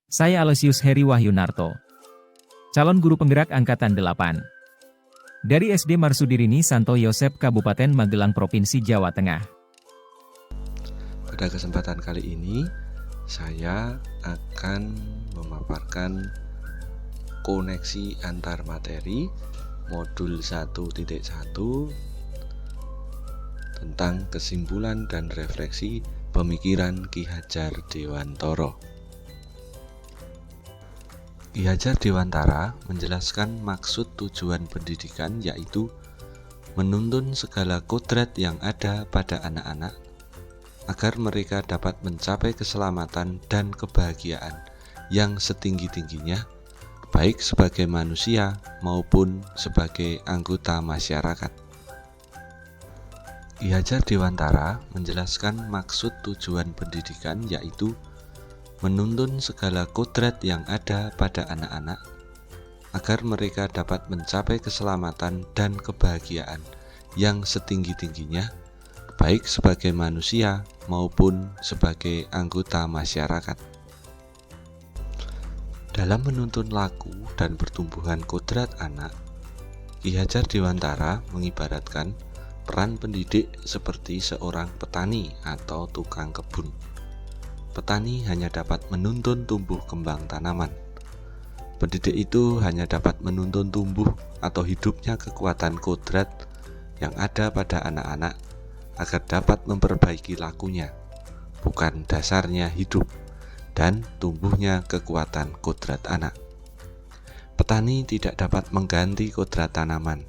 Saya Aloysius Heri Wahyunarto, calon guru penggerak Angkatan 8. Dari SD Marsudirini Santo Yosep Kabupaten Magelang Provinsi Jawa Tengah. Pada kesempatan kali ini, saya akan memaparkan koneksi antar materi modul 1.1 tentang kesimpulan dan refleksi pemikiran Ki Hajar Dewantara. Ki Hajar Dewantara menjelaskan maksud tujuan pendidikan, yaitu menuntun segala kodrat yang ada pada anak-anak agar mereka dapat mencapai keselamatan dan kebahagiaan yang setinggi-tingginya, baik sebagai manusia maupun sebagai anggota masyarakat. Ki Hajar Dewantara menjelaskan maksud tujuan pendidikan, yaitu menuntun segala kodrat yang ada pada anak-anak agar mereka dapat mencapai keselamatan dan kebahagiaan yang setinggi-tingginya, baik sebagai manusia maupun sebagai anggota masyarakat. Dalam menuntun laku dan pertumbuhan kodrat anak, Ki Hajar Dewantara mengibaratkan peran pendidik seperti seorang petani atau tukang kebun. Petani hanya dapat menuntun tumbuh kembang tanaman. Pendidik itu hanya dapat menuntun tumbuh atau hidupnya kekuatan kodrat yang ada pada anak-anak agar dapat memperbaiki lakunya, bukan dasarnya hidup dan tumbuhnya kekuatan kodrat anak. Petani tidak dapat mengganti kodrat tanaman,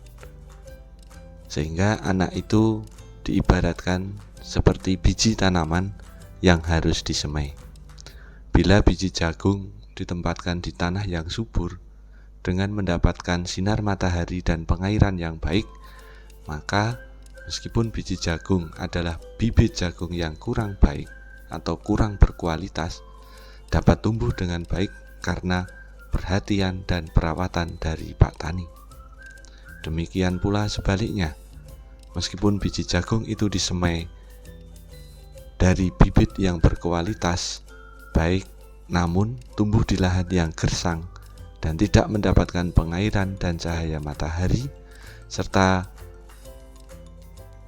sehingga anak itu diibaratkan seperti biji tanaman yang harus disemai. Bila biji jagung ditempatkan di tanah yang subur dengan mendapatkan sinar matahari dan pengairan yang baik, maka meskipun biji jagung adalah bibit jagung yang kurang baik atau kurang berkualitas, dapat tumbuh dengan baik karena perhatian dan perawatan dari Pak Tani. Demikian pula sebaliknya, meskipun biji jagung itu disemai dari bibit yang berkualitas baik, namun tumbuh di lahan yang gersang dan tidak mendapatkan pengairan dan cahaya matahari serta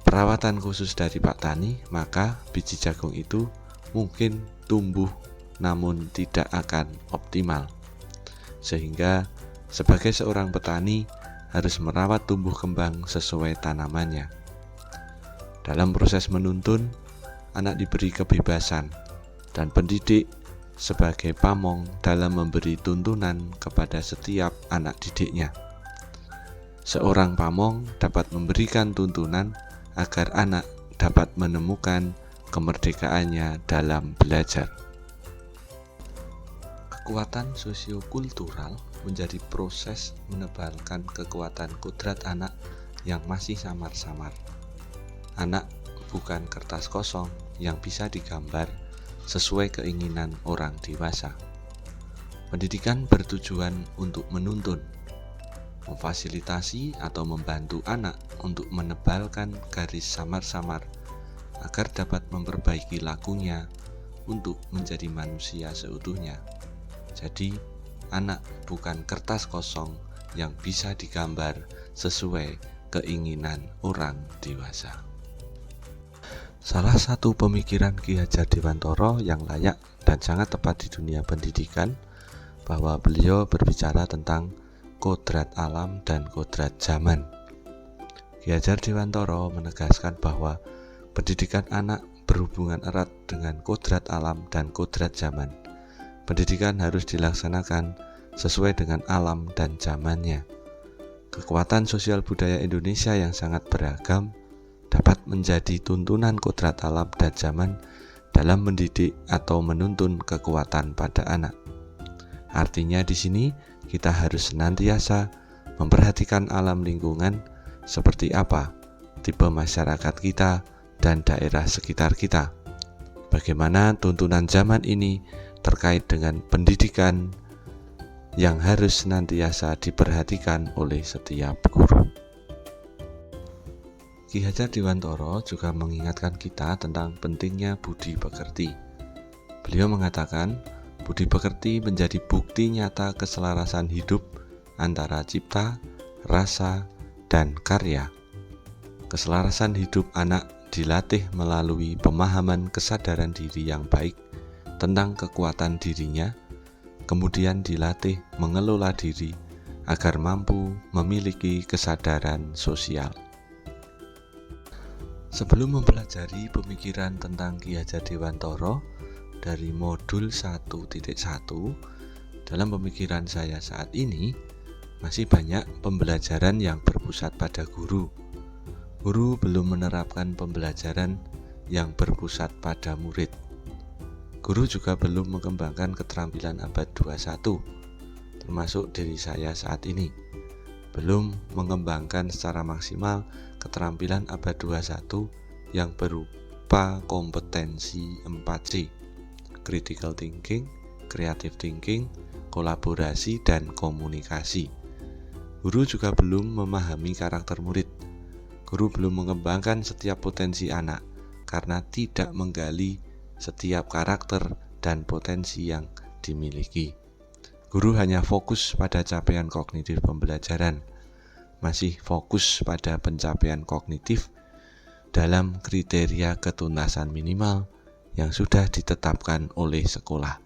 perawatan khusus dari Pak Tani, maka biji jagung itu mungkin tumbuh namun tidak akan optimal. Sehingga sebagai seorang petani harus merawat tumbuh kembang sesuai tanamannya. Dalam proses menuntun, anak diberi kebebasan dan pendidik sebagai pamong dalam memberi tuntunan kepada setiap anak didiknya. Seorang pamong dapat memberikan tuntunan agar anak dapat menemukan kemerdekaannya dalam belajar. Kekuatan sosiokultural menjadi proses menebalkan kekuatan kodrat anak yang masih samar-samar. Anak bukan kertas kosong yang bisa digambar sesuai keinginan orang dewasa. Pendidikan bertujuan untuk menuntun, memfasilitasi atau membantu anak untuk menebalkan garis samar-samar agar dapat memperbaiki lakunya untuk menjadi manusia seutuhnya. Jadi, anak bukan kertas kosong yang bisa digambar sesuai keinginan orang dewasa. Salah satu pemikiran Ki Hajar Dewantara yang layak dan sangat tepat di dunia pendidikan, bahwa beliau berbicara tentang kodrat alam dan kodrat zaman. Ki Hajar Dewantara menegaskan bahwa pendidikan anak berhubungan erat dengan kodrat alam dan kodrat zaman. Pendidikan harus dilaksanakan sesuai dengan alam dan zamannya. Kekuatan sosial budaya Indonesia yang sangat beragam dapat menjadi tuntunan kodrat alam dan zaman dalam mendidik atau menuntun kekuatan pada anak. Artinya di sini kita harus senantiasa memperhatikan alam lingkungan seperti apa tipe masyarakat kita dan daerah sekitar kita. Bagaimana tuntunan zaman ini terkait dengan pendidikan yang harus senantiasa diperhatikan oleh setiap guru. Ki Hajar Dewantara juga mengingatkan kita tentang pentingnya budi pekerti. Beliau mengatakan, budi pekerti menjadi bukti nyata keselarasan hidup antara cipta, rasa, dan karya. Keselarasan hidup anak dilatih melalui pemahaman kesadaran diri yang baik tentang kekuatan dirinya, kemudian dilatih mengelola diri agar mampu memiliki kesadaran sosial. Sebelum mempelajari pemikiran tentang Ki Hajar Dewantara dari modul 1.1, dalam pemikiran saya saat ini masih banyak pembelajaran yang berpusat pada guru. Guru belum menerapkan pembelajaran yang berpusat pada murid. Guru juga belum mengembangkan keterampilan abad 21, termasuk diri saya saat ini. Belum mengembangkan secara maksimal keterampilan abad 21 yang berupa kompetensi 4C, critical thinking, creative thinking, kolaborasi, dan komunikasi. Guru juga belum memahami karakter murid. Guru belum mengembangkan setiap potensi anak karena tidak menggali setiap karakter dan potensi yang dimiliki. Guru hanya fokus pada capaian kognitif pembelajaran, masih fokus pada pencapaian kognitif dalam kriteria ketuntasan minimal yang sudah ditetapkan oleh sekolah.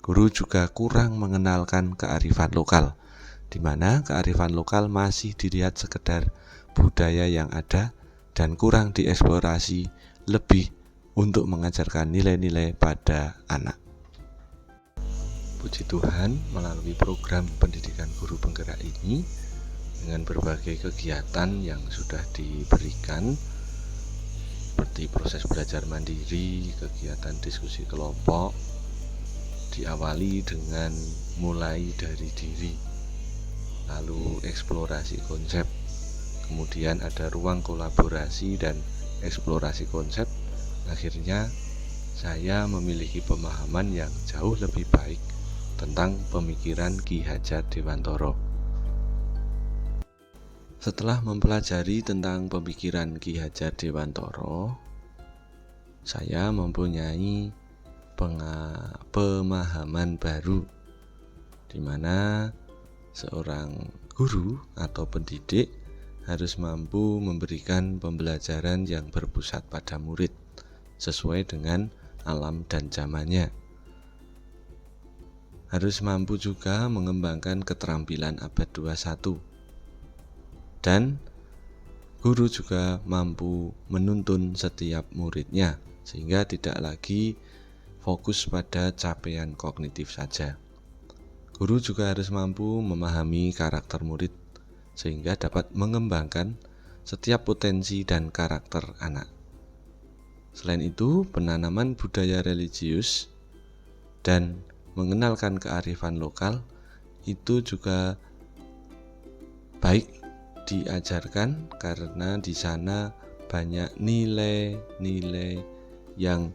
Guru juga kurang mengenalkan kearifan lokal, di mana kearifan lokal masih dilihat sekedar budaya yang ada dan kurang dieksplorasi lebih untuk mengajarkan nilai-nilai pada anak. Puji Tuhan, melalui program pendidikan guru penggerak ini, dengan berbagai kegiatan yang sudah diberikan, seperti proses belajar mandiri, kegiatan diskusi kelompok, diawali dengan mulai dari diri, lalu eksplorasi konsep, kemudian ada ruang kolaborasi dan eksplorasi konsep. Akhirnya saya memiliki pemahaman yang jauh lebih baik tentang pemikiran Ki Hajar Dewantara. Setelah mempelajari tentang pemikiran Ki Hajar Dewantara, saya mempunyai pemahaman baru, di mana seorang guru atau pendidik harus mampu memberikan pembelajaran yang berpusat pada murid sesuai dengan alam dan zamannya. Harus mampu juga mengembangkan keterampilan abad 21. Dan guru juga mampu menuntun setiap muridnya sehingga tidak lagi fokus pada capaian kognitif saja. Guru juga harus mampu memahami karakter murid sehingga dapat mengembangkan setiap potensi dan karakter anak. Selain itu, penanaman budaya religius dan mengenalkan kearifan lokal itu juga baik diajarkan karena di sana banyak nilai-nilai yang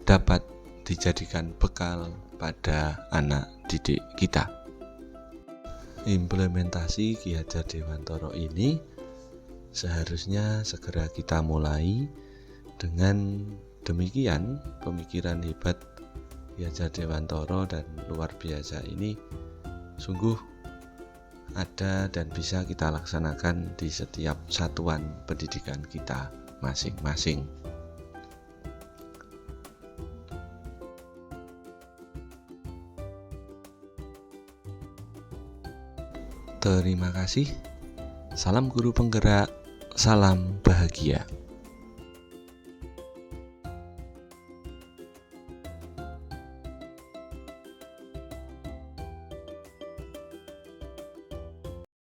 dapat dijadikan bekal pada anak didik kita. Implementasi Ki Hajar Dewantara ini seharusnya segera kita mulai. Dengan demikian, pemikiran hebat Ki Hajar Dewantara dan luar biasa ini sungguh ada dan bisa kita laksanakan di setiap satuan pendidikan kita masing-masing. Terima kasih. Salam guru penggerak, salam bahagia.